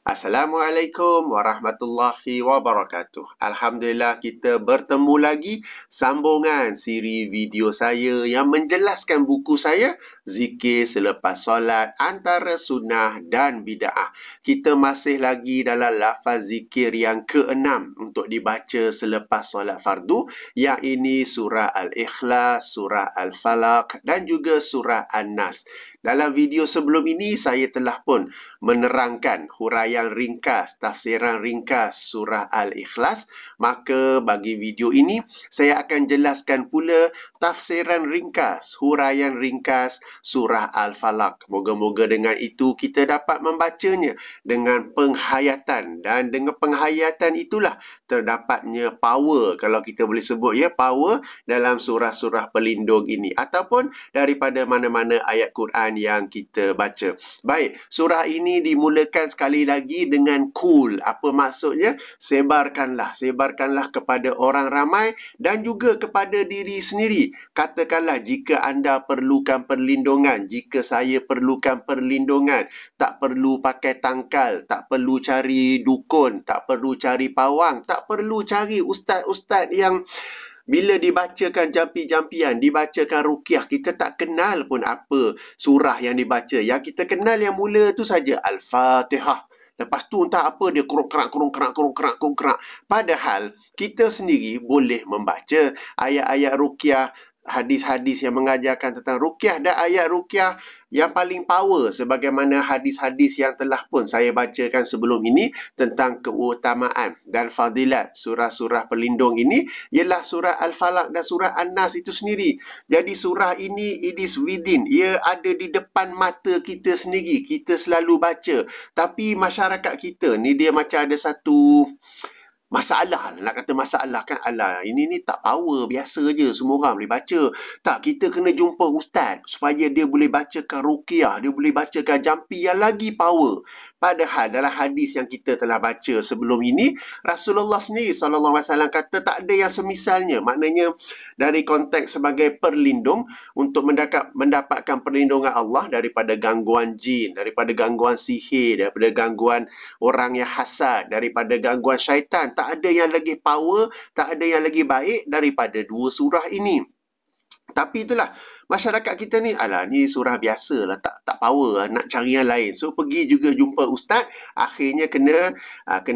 Assalamualaikum warahmatullahi wabarakatuh. Alhamdulillah kita bertemu lagi sambungan siri video saya yang menjelaskan buku saya Zikir Selepas Solat Antara Sunnah dan Bida'ah. Kita masih lagi dalam lafaz zikir yang ke-6 untuk dibaca selepas solat fardu, yang ini surah Al-Ikhlas, surah Al-Falaq dan juga surah An-Nas. Dalam video sebelum ini saya telah pun menerangkan huraian ringkas, tafsiran ringkas surah Al-Ikhlas. Maka bagi video ini, saya akan jelaskan pula tafsiran ringkas, huraian ringkas surah Al-Falaq. Moga-moga dengan itu kita dapat membacanya dengan penghayatan. Dan dengan penghayatan itulah terdapatnya power, kalau kita boleh sebut ya, power dalam surah-surah pelindung ini. Ataupun daripada mana-mana ayat Quran yang kita baca. Baik, surah ini dimulakan sekali lagi dengan kul. Apa maksudnya? Sebarkanlah kepada orang ramai dan juga kepada diri sendiri. Katakanlah jika anda perlukan perlindungan, jika saya perlukan perlindungan, tak perlu pakai tangkal, tak perlu cari dukun, tak perlu cari pawang, tak perlu cari ustaz-ustaz yang bila dibacakan jampi-jampian, dibacakan ruqyah, kita tak kenal pun apa surah yang dibaca. Yang kita kenal yang mula tu saja Al-Fatihah. Lepas tu entah apa dia kurung-kerak. Padahal kita sendiri boleh membaca ayat-ayat ruqyah, hadis-hadis yang mengajarkan tentang ruqyah dan ayat ruqyah yang paling power sebagaimana hadis-hadis yang telah pun saya bacakan sebelum ini tentang keutamaan dan fadilat surah-surah pelindung ini ialah surah Al-Falaq dan surah An-Nas itu sendiri. Jadi surah ini it is within, ia ada di depan mata kita sendiri, kita selalu baca. Tapi masyarakat kita ni dia macam ada satu masalah, nak kata masalah kan, alah ini ni tak power, biasa je, semua orang boleh baca. Tak, kita kena jumpa ustaz supaya dia boleh bacakan ruqyah, dia boleh bacakan jampi yang lagi power. Padahal dalam hadis yang kita telah baca sebelum ini, Rasulullah sendiri SAW kata tak ada yang semisalnya. Maknanya dari konteks sebagai perlindung untuk mendapatkan perlindungan Allah daripada gangguan jin, daripada gangguan sihir, daripada gangguan orang yang hasad, daripada gangguan syaitan. Tak ada yang lagi power, tak ada yang lagi baik daripada dua surah ini. Tapi itulah, masyarakat kita ni, alah ni surah biasa lah, tak power lah, nak cari yang lain. So pergi juga jumpa ustaz, akhirnya kena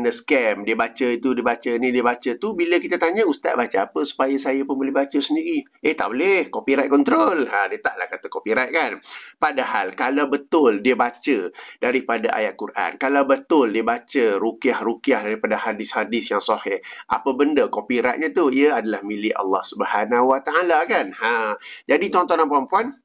scam. Dia baca itu, dia baca ni, dia baca tu. Bila kita tanya, ustaz baca apa supaya saya pun boleh baca sendiri? Tak boleh, copyright control. Dia taklah kata copyright kan. Padahal kalau betul dia baca daripada ayat Quran, kalau betul dia baca ruqyah daripada hadis-hadis yang sahih, apa benda copyrightnya tu? Ia adalah milik Allah Subhanahu Wa Taala kan. Jadi tuan-tuan dan puan-puan,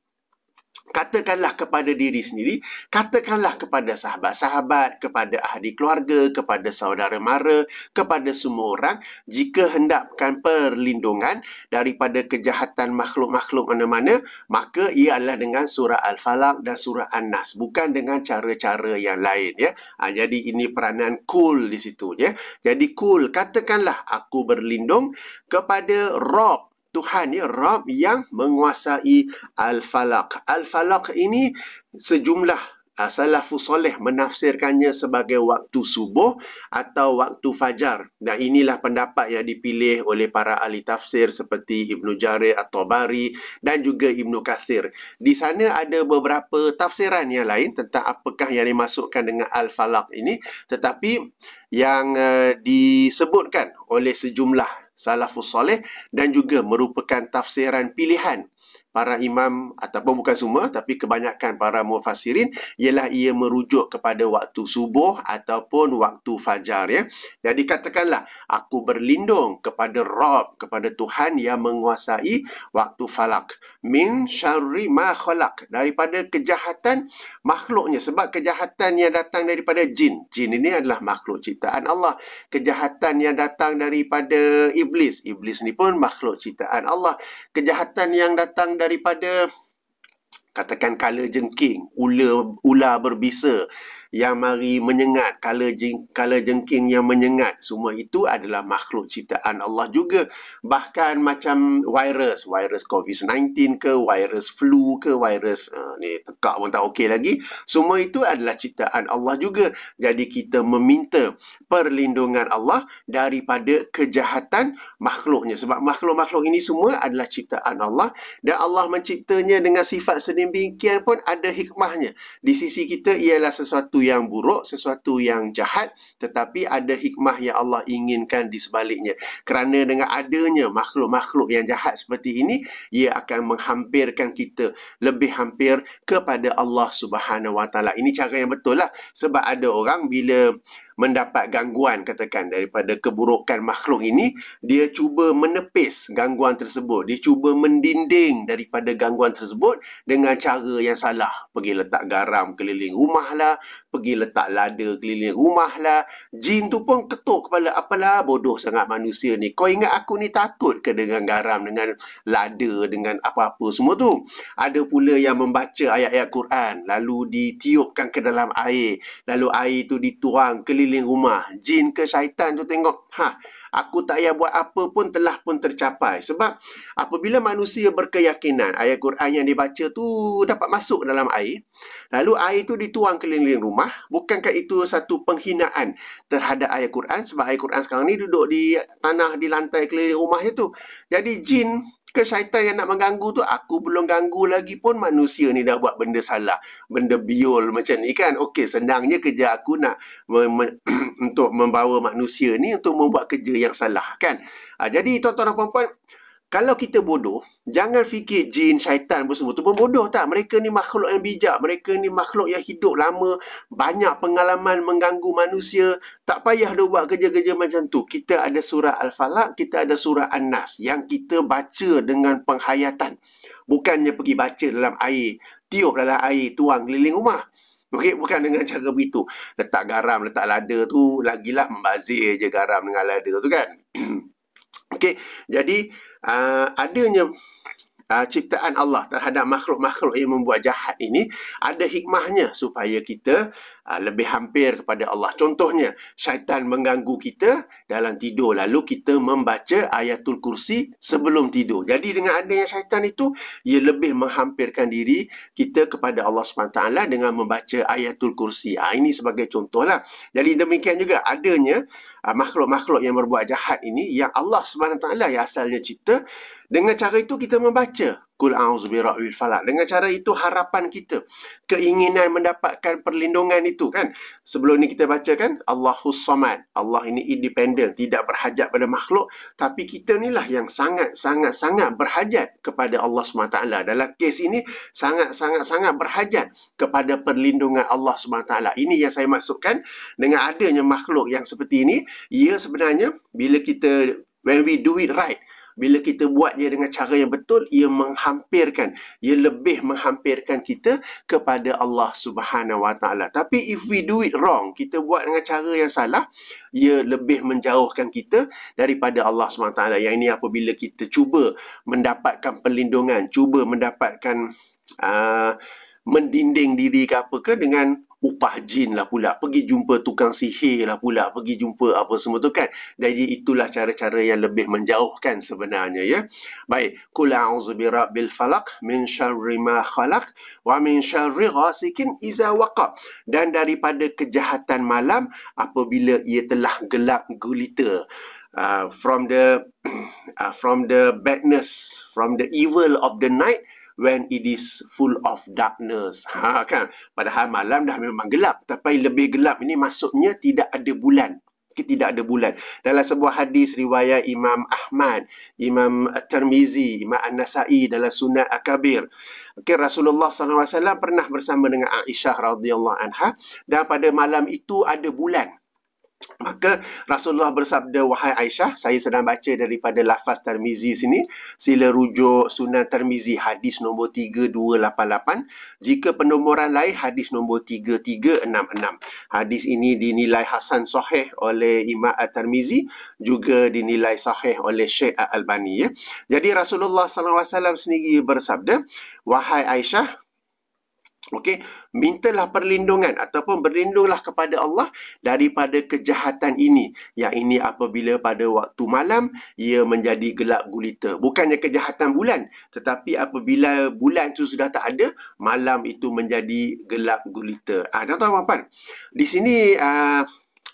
katakanlah kepada diri sendiri, katakanlah kepada sahabat-sahabat, kepada ahli keluarga, kepada saudara mara, kepada semua orang, jika hendakkan perlindungan daripada kejahatan makhluk-makhluk mana-mana, maka ia adalah dengan surah Al-Falaq dan surah An-Nas, bukan dengan cara-cara yang lain ya. Jadi ini peranan kul di situ ya. Jadi kul, katakanlah aku berlindung kepada Rabb Tuhan ya, Rabb yang menguasai Al-Falaq. Al-Falaq ini sejumlah salafus soleh menafsirkannya sebagai waktu subuh atau waktu fajar. Dan inilah pendapat yang dipilih oleh para ahli tafsir seperti Ibnu Jarir At-Tabari dan juga Ibnu Katsir. Di sana ada beberapa tafsiran yang lain tentang apakah yang dimasukkan dengan Al-Falaq ini. Tetapi yang disebutkan oleh sejumlah salafus soleh dan juga merupakan tafsiran pilihan para imam, ataupun bukan semua tapi kebanyakan para mufassirin, ialah ia merujuk kepada waktu subuh ataupun waktu fajar ya. Jadi katakanlah aku berlindung kepada Rabb, kepada Tuhan yang menguasai waktu falak, min syarri ma khalaq, daripada kejahatan makhluknya, sebab kejahatan yang datang daripada jin ini adalah makhluk ciptaan Allah. Kejahatan yang datang daripada iblis ni pun makhluk ciptaan Allah. Kejahatan yang datang daripada katakan kala jengking, ular berbisa, yang mari menyengat, kala jengking yang menyengat, semua itu adalah makhluk ciptaan Allah juga. Bahkan macam virus COVID-19 ke, virus flu ke, virus ni tekak pun tak okey lagi, semua itu adalah ciptaan Allah juga. Jadi kita meminta perlindungan Allah daripada kejahatan makhluknya, sebab makhluk-makhluk ini semua adalah ciptaan Allah, dan Allah menciptanya dengan sifat sedemikian pun ada hikmahnya. Di sisi kita ialah sesuatu yang buruk, sesuatu yang jahat, tetapi ada hikmah yang Allah inginkan di sebaliknya. Kerana dengan adanya makhluk-makhluk yang jahat seperti ini, ia akan menghampirkan kita lebih hampir kepada Allah Subhanahu Wa Taala. Ini cara yang betul lah. Sebab ada orang bila mendapat gangguan, katakan, daripada keburukan makhluk ini, dia cuba menepis gangguan tersebut. Dia cuba mendinding daripada gangguan tersebut dengan cara yang salah. Pergi letak garam keliling rumah lah, pergi letak lada keliling rumah lah. Jin tu pun ketuk kepala, apalah bodoh sangat manusia ni. Kau ingat aku ni takut ke dengan garam, dengan lada, dengan apa-apa semua tu? Ada pula yang membaca ayat-ayat Quran, lalu ditiupkan ke dalam air, lalu air tu dituang keliling rumah. Jin ke syaitan tu tengok, aku tak payah buat apa pun telah pun tercapai. Sebab apabila manusia berkeyakinan ayat Quran yang dibaca tu dapat masuk dalam air, lalu air tu dituang keliling rumah, bukankah itu satu penghinaan terhadap ayat Quran? Sebab ayat Quran sekarang ni duduk di tanah, di lantai keliling rumahnya tu. Jadi jin ke syaitan yang nak mengganggu tu, aku belum ganggu lagi pun manusia ni dah buat benda salah, benda biol macam ni kan. Okey, senangnya kerja aku nak untuk membawa manusia ni untuk membuat kerja yang salah kan. Jadi tuan-tuan dan puan-puan, kalau kita bodoh, jangan fikir jin, syaitan semua tu pun bodoh tak. Mereka ni makhluk yang bijak. Mereka ni makhluk yang hidup lama, banyak pengalaman mengganggu manusia. Tak payah dia buat kerja-kerja macam tu. Kita ada surah Al-Falaq, kita ada surah An-Nas yang kita baca dengan penghayatan. Bukannya pergi baca dalam air, tiup dalam air, tuang keliling rumah. Okay, bukan dengan cara begitu. Letak garam, letak lada tu, lagilah membazir je garam dengan lada tu kan. Okey, jadi adanya ciptaan Allah terhadap makhluk-makhluk yang membuat jahat ini ada hikmahnya supaya kita lebih hampir kepada Allah. Contohnya, syaitan mengganggu kita dalam tidur, lalu kita membaca ayatul kursi sebelum tidur. Jadi dengan adanya syaitan itu, ia lebih menghampirkan diri kita kepada Allah SWT dengan membaca ayatul kursi. Ini sebagai contohlah. Jadi demikian juga adanya makhluk-makhluk yang berbuat jahat ini yang Allah SWT yang asalnya cipta. Dengan cara itu kita membaca Qul a'udzu birabbil falaq. Dengan cara itu harapan kita, keinginan mendapatkan perlindungan itu kan. Sebelum ni kita baca kan, Allahus Samad. Allah ini independen, tidak berhajat pada makhluk, tapi kita inilah yang sangat-sangat berhajat kepada Allah SWT. Dalam kes ini sangat-sangat berhajat kepada perlindungan Allah SWT. Ini yang saya maksudkan dengan adanya makhluk yang seperti ini. Ia sebenarnya bila kita, when we do it right, bila kita buatnya dengan cara yang betul, ia menghampirkan, ia lebih menghampirkan kita kepada Allah Subhanahu Wa Taala. Tapi if we do it wrong, kita buat dengan cara yang salah, ia lebih menjauhkan kita daripada Allah Subhanahu Wa Taala. Yang ini apabila kita cuba mendapatkan perlindungan, cuba mendapatkan mendinding diri ke apa ke dengan upah jin lah pula, pergi jumpa tukang sihir lah pula, pergi jumpa apa semua tu kan. Jadi itulah cara-cara yang lebih menjauhkan sebenarnya ya. Baik, qul a'udzu birabbil falaq min syarri ma khalaq wa min syarri ghasikin iza waqab. Dan daripada kejahatan malam apabila ia telah gelap gulita. From the badness, from the evil of the night when it is full of darkness. Kan? Padahal malam dah memang gelap. Tapi lebih gelap ini maksudnya tidak ada bulan. Tidak ada bulan. Dalam sebuah hadis riwayat Imam Ahmad, Imam At-Tirmizi, Imam An-Nasai dalam Sunan Al-Kabir. Okay, Rasulullah SAW pernah bersama dengan Aisyah radhiyallahu anha, dan pada malam itu ada bulan. Maka Rasulullah bersabda, wahai Aisyah, saya sedang baca daripada lafaz Tirmizi sini, sila rujuk Sunan Tirmizi hadis nombor 3288. Jika penomoran lain hadis nombor 3366. Hadis ini dinilai hasan sahih oleh Imam At-Tirmizi, juga dinilai sahih oleh Syekh Al-Albani ya. Jadi Rasulullah SAW sendiri bersabda, wahai Aisyah, Okey, mintalah perlindungan ataupun berlindunglah kepada Allah daripada kejahatan ini. Yang ini apabila pada waktu malam ia menjadi gelap gulita. Bukannya kejahatan bulan, tetapi apabila bulan itu sudah tak ada, malam itu menjadi gelap gulita. Tuan-tuan puan, di sini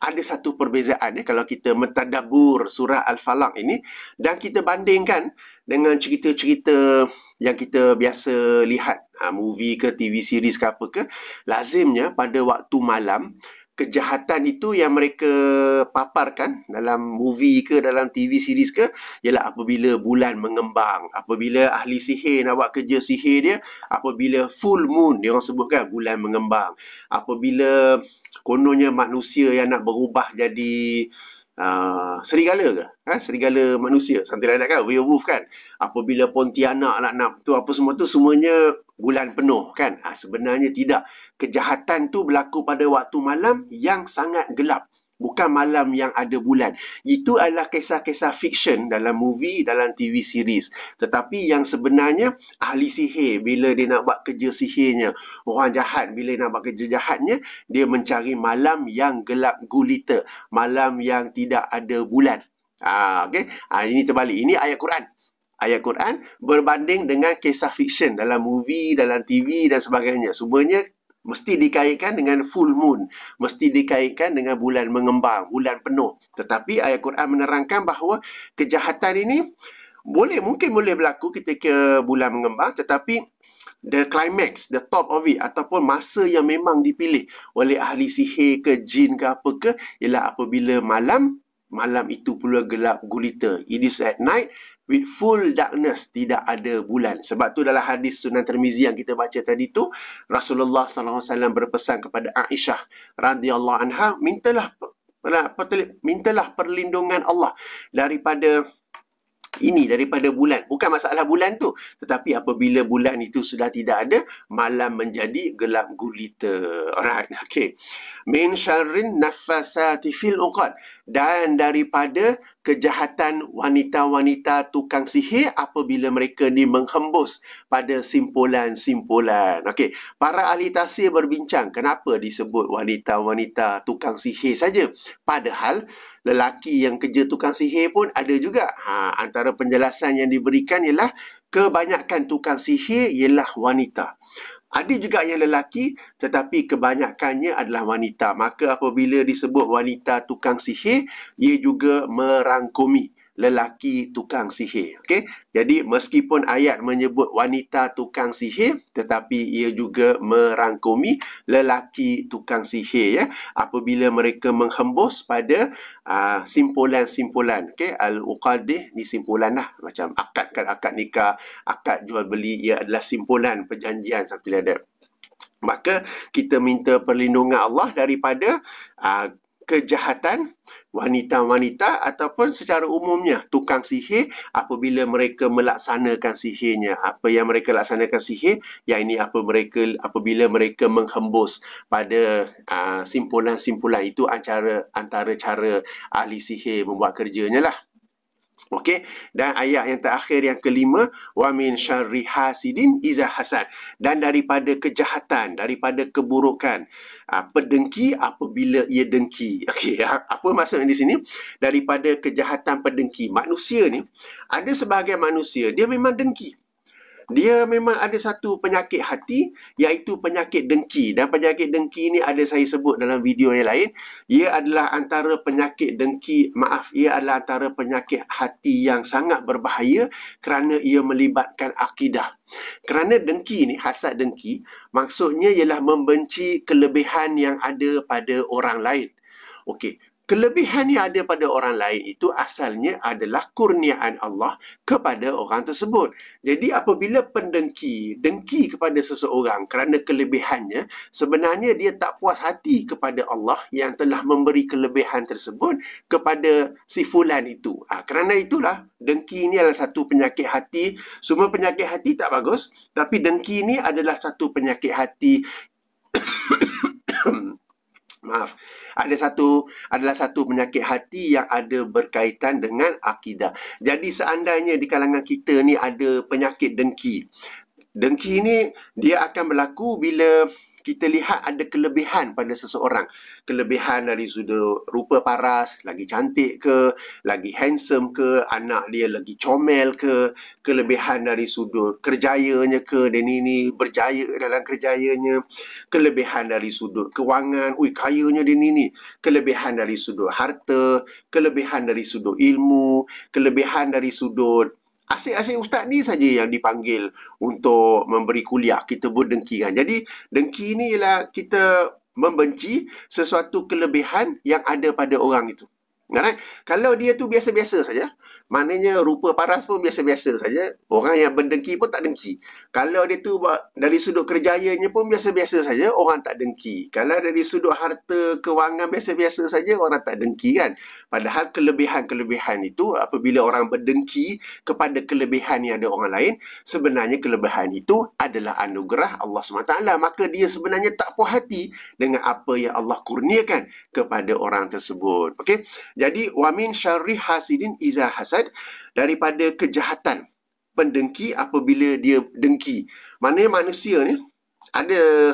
ada satu perbezaan kalau kita mentadabbur surah Al-Falaq ini dan kita bandingkan dengan cerita-cerita yang kita biasa lihat, movie ke TV series ke apa ke, lazimnya pada waktu malam kejahatan itu yang mereka paparkan dalam movie ke dalam TV series ke ialah apabila bulan mengembang, apabila ahli sihir nak buat kerja sihir dia, apabila full moon dia orang sebutkan bulan mengembang, apabila kononnya manusia yang nak berubah jadi serigala ke? Serigala manusia. Something like that kan? Werewolf kan? Apabila Pontianak nak tu apa semua tu semuanya bulan penuh kan? Sebenarnya tidak. Kejahatan tu berlaku pada waktu malam yang sangat gelap. Bukan malam yang ada bulan. Itu adalah kisah-kisah fiction dalam movie, dalam TV series. Tetapi yang sebenarnya, ahli sihir bila dia nak buat kerja sihirnya, orang jahat bila nak buat kerja jahatnya, dia mencari malam yang gelap gulita. Malam yang tidak ada bulan. Okay? Ini terbalik. Ini ayat Quran. Ayat Quran berbanding dengan kisah fiction dalam movie, dalam TV dan sebagainya. Semuanya mesti dikaitkan dengan full moon. Mesti dikaitkan dengan bulan mengembang, bulan penuh. Tetapi ayat Quran menerangkan bahawa kejahatan ini mungkin boleh berlaku ketika bulan mengembang, tetapi the climax, the top of it, ataupun masa yang memang dipilih oleh ahli sihir ke jin ke apa ke, ialah apabila malam itu pula gelap gulita. It is at night with full darkness, tidak ada bulan. Sebab tu dalam hadis Sunan Tirmizi yang kita baca tadi tu, Rasulullah SAW berpesan kepada Aisyah radhiyallahu anha, mintalah perlindungan Allah daripada bulan. Bukan masalah bulan tu, tetapi apabila bulan itu sudah tidak ada, malam menjadi gelap gulita. Alright, okay. Min syarrin naffasati fil uqad, dan daripada kejahatan wanita-wanita tukang sihir apabila mereka ni menghembus pada simpulan-simpulan. Okey, para ahli tafsir berbincang kenapa disebut wanita-wanita tukang sihir saja, padahal lelaki yang kerja tukang sihir pun ada juga. Antara penjelasan yang diberikan ialah kebanyakan tukang sihir ialah wanita. Ada juga yang lelaki, tetapi kebanyakannya adalah wanita. Maka apabila disebut wanita tukang sihir, ia juga merangkumi lelaki tukang sihir. Okey? Jadi meskipun ayat menyebut wanita tukang sihir, tetapi ia juga merangkumi lelaki tukang sihir ya. Apabila mereka menghembus pada simpulan-simpulan. Okey, al-uqadih ni simpulan lah, macam akad nikah, akad jual beli, ia adalah simpulan perjanjian something like that. Maka kita minta perlindungan Allah daripada kejahatan wanita-wanita ataupun secara umumnya tukang sihir apabila mereka melaksanakan sihirnya. Apa yang mereka laksanakan sihir, yang ini apabila mereka menghembus pada simpulan-simpulan itu antara cara ahli sihir membuat kerjanya lah. Okey, dan ayat yang terakhir yang kelima, wa min syarri hasidin iza hasad, dan daripada kejahatan, daripada keburukan pedengki apabila ia dengki. Okey, apa maksudnya di sini? Daripada kejahatan pedengki. Manusia ni, ada sebahagian manusia dia memang dengki. Dia memang ada satu penyakit hati, iaitu penyakit dengki. Dan penyakit dengki ni ada saya sebut dalam video yang lain. Ia adalah antara penyakit dengki, ia adalah antara penyakit hati yang sangat berbahaya kerana ia melibatkan akidah. Kerana dengki ni, hasad dengki, maksudnya ialah membenci kelebihan yang ada pada orang lain. Okey. Kelebihan yang ada pada orang lain itu asalnya adalah kurniaan Allah kepada orang tersebut. Jadi apabila dengki kepada seseorang kerana kelebihannya, sebenarnya dia tak puas hati kepada Allah yang telah memberi kelebihan tersebut kepada si fulan itu. Kerana itulah dengki ini adalah satu penyakit hati. Semua penyakit hati tak bagus, tapi dengki ini adalah satu penyakit hati adalah satu penyakit hati yang ada berkaitan dengan akidah. Jadi seandainya di kalangan kita ni ada penyakit dengki, Dengki ni dia akan berlaku bila kita lihat ada kelebihan pada seseorang. Kelebihan dari sudut rupa paras, lagi cantik ke, lagi handsome ke, anak dia lagi comel ke, kelebihan dari sudut kerjayanya ke, dia ni berjaya dalam kerjayanya, kelebihan dari sudut kewangan, kayanya dia ni, kelebihan dari sudut harta, kelebihan dari sudut ilmu, kelebihan dari sudut asyik-asyik ustaz ni saja yang dipanggil untuk memberi kuliah, kita pun dengki kan. Jadi dengki ni ialah kita membenci sesuatu kelebihan yang ada pada orang itu. Alright? Kalau dia tu biasa-biasa saja, maknanya rupa paras pun biasa-biasa saja, orang yang berdengki pun tak dengki. Kalau dia tu dari sudut kerjayanya pun biasa-biasa saja, orang tak dengki. Kalau dari sudut harta, kewangan biasa-biasa saja, orang tak dengki kan. Padahal kelebihan-kelebihan itu apabila orang berdengki kepada kelebihan yang ada orang lain, sebenarnya kelebihan itu adalah anugerah Allah SWT. Maka dia sebenarnya tak puas hati dengan apa yang Allah kurniakan kepada orang tersebut. Okey. Jadi wamin syarri hasidin iza hasad, daripada kejahatan pendengki apabila dia dengki. Maknanya manusia ni ada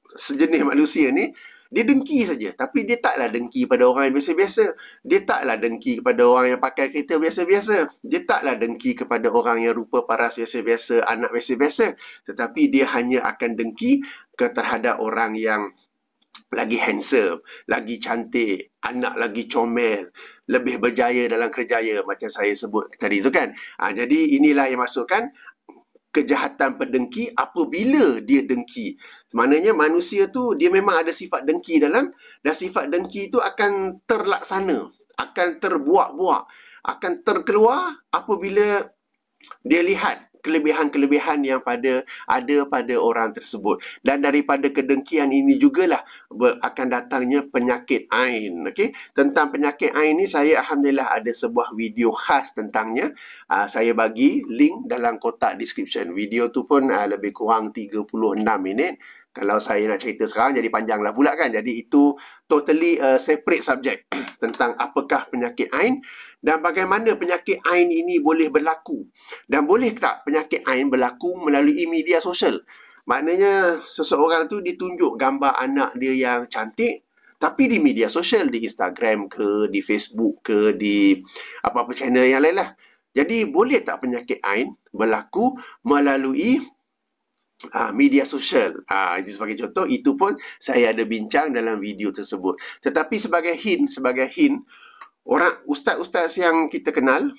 sejenis manusia ni, dia dengki saja, tapi dia taklah dengki pada orang yang biasa-biasa. Dia taklah dengki kepada orang yang pakai kereta biasa-biasa. Dia taklah dengki kepada orang yang rupa paras biasa-biasa, anak biasa-biasa. Tetapi dia hanya akan dengki terhadap orang yang lagi handsome, lagi cantik, anak lagi comel, lebih berjaya dalam kerjaya macam saya sebut tadi tu kan. Jadi inilah yang masukkan kejahatan pendengki apabila dia dengki. Maknanya manusia tu dia memang ada sifat dengki dalam, dan sifat dengki tu akan terlaksana, akan terbuak-buak, akan terkeluar apabila dia lihat kelebihan-kelebihan yang ada pada orang tersebut. Dan daripada kedengkian ini jugalah akan datangnya penyakit ain. Okey, tentang penyakit ain ni saya alhamdulillah ada sebuah video khas tentangnya. Saya bagi link dalam kotak description. Video tu pun lebih kurang 36 minit. Kalau saya nak cerita sekarang jadi panjanglah pula kan. Jadi itu totally separate subject tentang apakah penyakit ain dan bagaimana penyakit ain ini boleh berlaku. Dan boleh tak penyakit ain berlaku melalui media sosial? Maknanya seseorang tu ditunjuk gambar anak dia yang cantik, tapi di media sosial, di Instagram ke, di Facebook ke, di apa-apa channel yang lain lah. Jadi boleh tak penyakit ain berlaku melalui media sosial? Itu sebagai contoh, itu pun saya ada bincang dalam video tersebut. Tetapi sebagai hint, orang ustaz-ustaz yang kita kenal,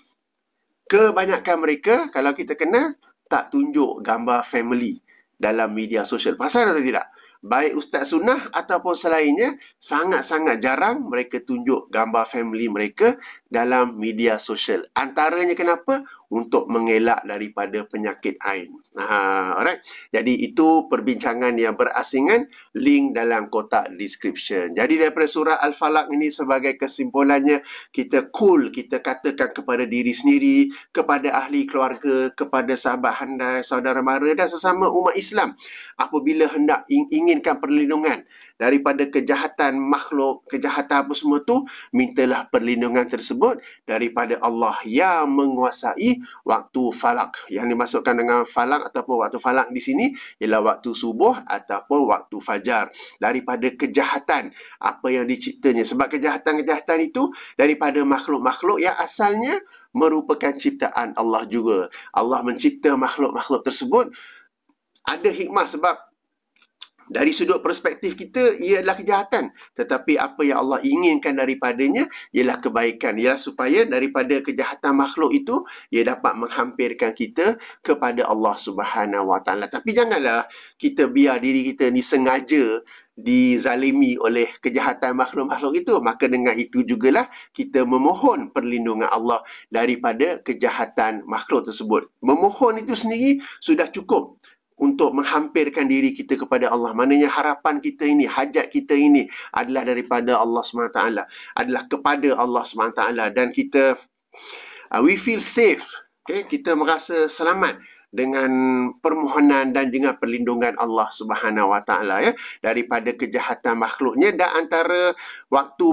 kebanyakan mereka kalau kita kenal tak tunjuk gambar family dalam media sosial. Pasal atau tidak? Baik ustaz sunnah ataupun selainnya, sangat-sangat jarang mereka tunjuk gambar family mereka dalam media sosial. Antaranya kenapa? Untuk mengelak daripada penyakit ain. Alright. Jadi itu perbincangan yang berasingan, link dalam kotak description. Jadi daripada surah Al-Falaq ini sebagai kesimpulannya, kita kita katakan kepada diri sendiri, kepada ahli keluarga, kepada sahabat handai, saudara mara dan sesama umat Islam, apabila hendak inginkan perlindungan daripada kejahatan makhluk, kejahatan apa semua tu, mintalah perlindungan tersebut daripada Allah yang menguasai waktu falak. Yang dimasukkan dengan falak ataupun waktu falak di sini ialah waktu subuh ataupun waktu fajar. Daripada kejahatan apa yang diciptanya. Sebab kejahatan-kejahatan itu daripada makhluk-makhluk yang asalnya merupakan ciptaan Allah juga. Allah mencipta makhluk-makhluk tersebut ada hikmah, sebab dari sudut perspektif kita, ia adalah kejahatan. Tetapi apa yang Allah inginkan daripadanya ialah kebaikan. Ialah supaya daripada kejahatan makhluk itu, ia dapat menghampirkan kita kepada Allah Subhanahu Wa Taala. Tapi janganlah kita biar diri kita ni sengaja dizalimi oleh kejahatan makhluk-makhluk itu. Maka dengan itu jugalah kita memohon perlindungan Allah daripada kejahatan makhluk tersebut. Memohon itu sendiri sudah cukup untuk menghampirkan diri kita kepada Allah. Maknanya harapan kita ini, hajat kita ini adalah daripada Allah SWT, adalah kepada Allah SWT, dan kita we feel safe. Okay? Kita merasa selamat dengan permohonan dan juga perlindungan Allah Subhanahu Wa Taala ya daripada kejahatan makhluknya, dan antara waktu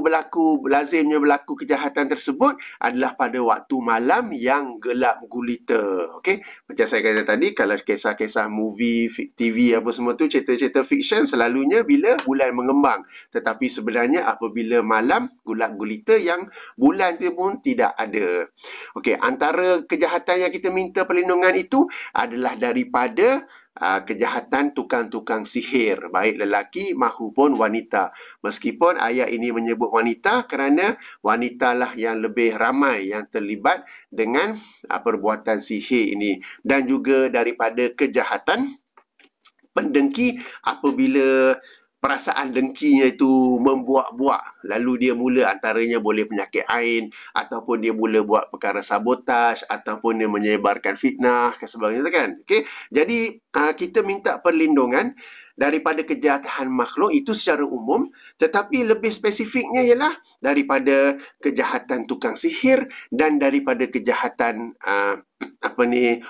lazimnya berlaku kejahatan tersebut adalah pada waktu malam yang gelap gulita. Okey, macam saya kata tadi, kalau kisah-kisah movie, TV apa semua tu, cerita-cerita fiksyen selalunya bila bulan mengembang, tetapi sebenarnya apabila malam gelap gulita yang bulan tu pun tidak ada. Okey, antara kejahatan yang kita minta perlindungan itu adalah daripada kejahatan tukang-tukang sihir, baik lelaki maupun wanita. Meskipun ayat ini menyebut wanita kerana wanitalah yang lebih ramai yang terlibat dengan perbuatan sihir ini. Dan juga daripada kejahatan pendengki apabila perasaan dengkinya itu membuak-buak, lalu dia mula antaranya boleh penyakit ain, ataupun dia mula buat perkara sabotaj, ataupun dia menyebarkan fitnah dan sebagainya kan. Okey, jadi kita minta perlindungan daripada kejahatan makhluk itu secara umum, tetapi lebih spesifiknya ialah daripada kejahatan tukang sihir dan daripada kejahatan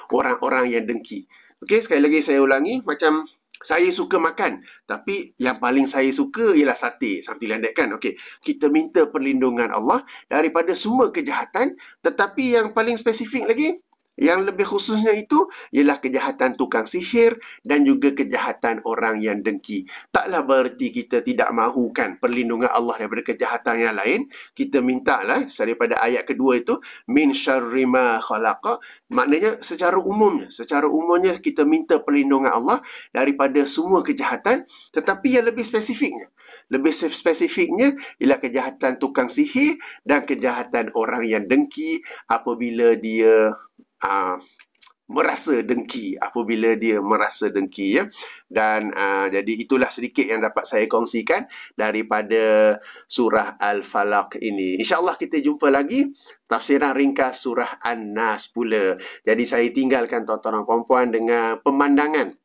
orang-orang yang dengki. Okey, sekali lagi saya ulangi, macam saya suka makan, tapi yang paling saya suka ialah sate, something like that kan. Okey, kita minta perlindungan Allah daripada semua kejahatan, tetapi yang paling spesifik lagi, yang lebih khususnya itu ialah kejahatan tukang sihir dan juga kejahatan orang yang dengki. Taklah bererti kita tidak mahukan perlindungan Allah daripada kejahatan yang lain. Kita mintalah daripada ayat kedua itu, min syarri ma khalaqa. Maknanya secara umumnya kita minta perlindungan Allah daripada semua kejahatan, tetapi yang lebih spesifiknya ialah kejahatan tukang sihir dan kejahatan orang yang dengki apabila dia merasa dengki ya. Dan jadi itulah sedikit yang dapat saya kongsikan daripada surah Al-Falaq ini. InsyaAllah kita jumpa lagi tafsiran ringkas surah An-Nas pula. Jadi saya tinggalkan tuan-tuan dan puan-puan dengan pemandangan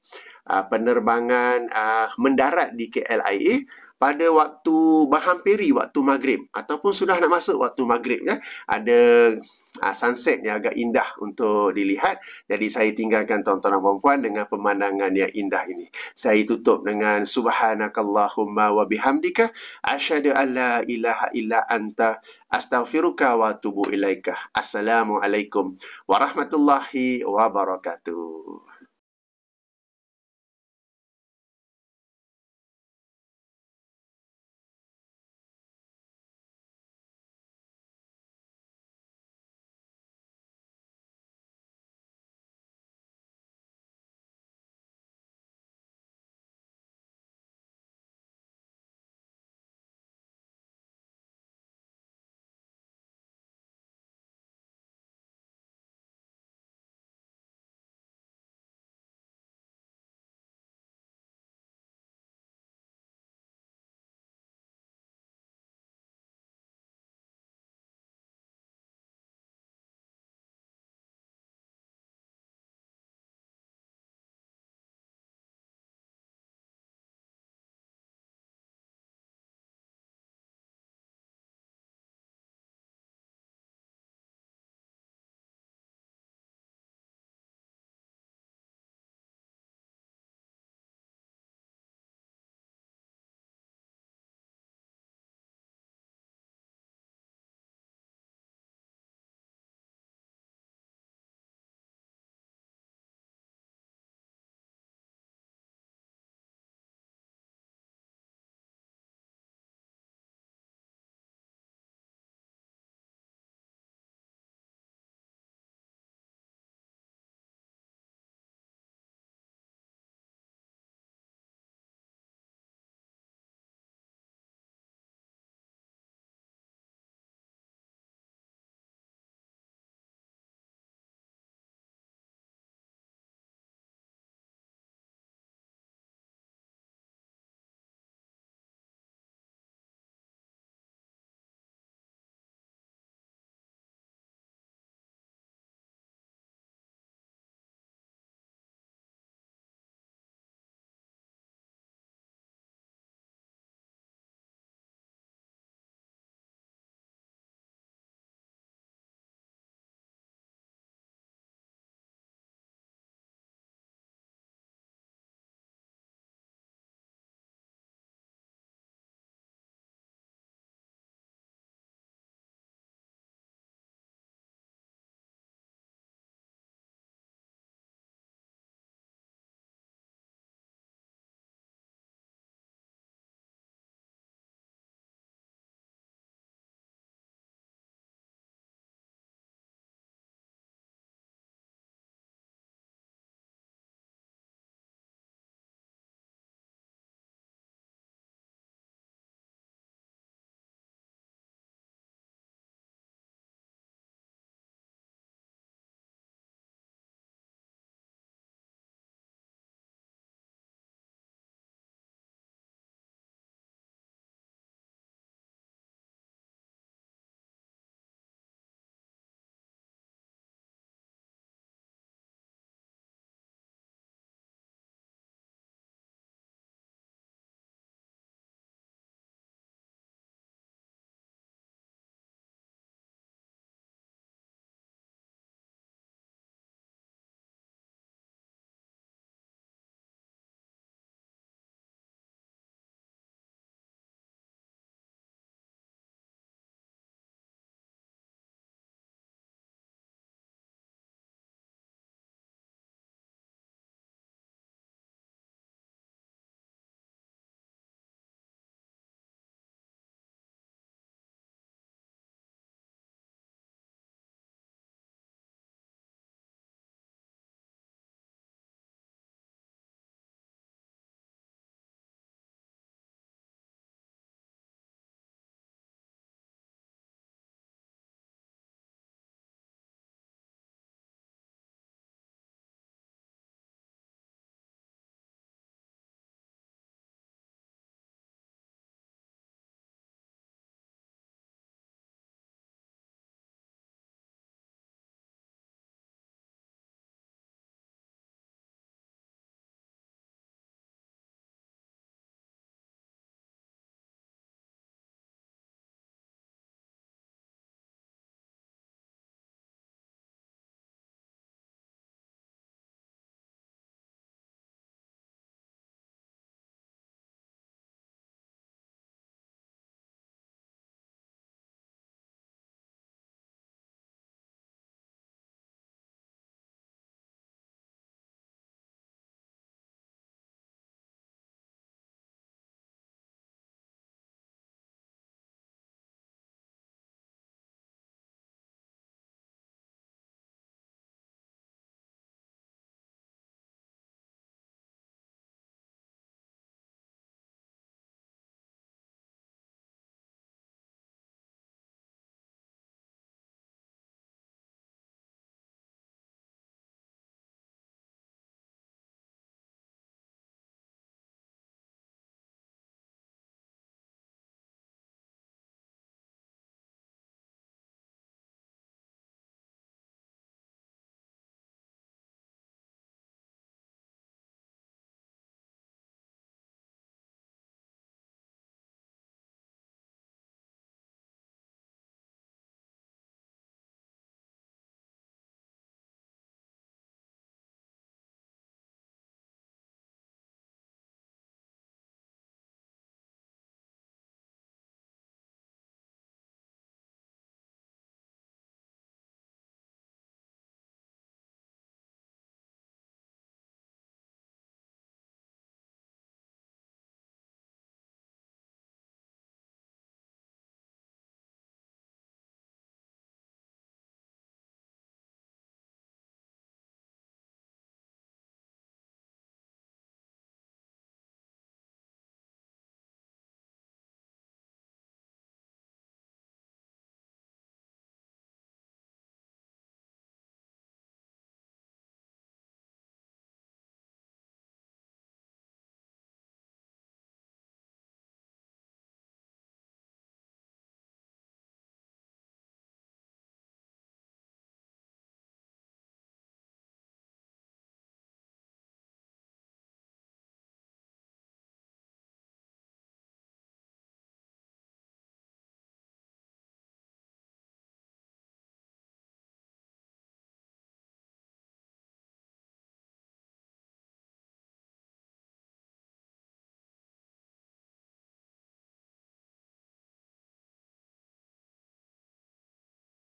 penerbangan mendarat di KLIA pada waktu menghampiri waktu maghrib ataupun sudah nak masuk waktu maghrib ya. Ada sunset yang agak indah untuk dilihat. Jadi saya tinggalkan tuan-tuan dan puan-puan dengan pemandangan yang indah ini. Saya tutup dengan subhanakallahumma wa bihamdika asyhadu an la ilaha illa anta astaghfiruka wa atubu ilaika. Assalamualaikum warahmatullahi wabarakatuh.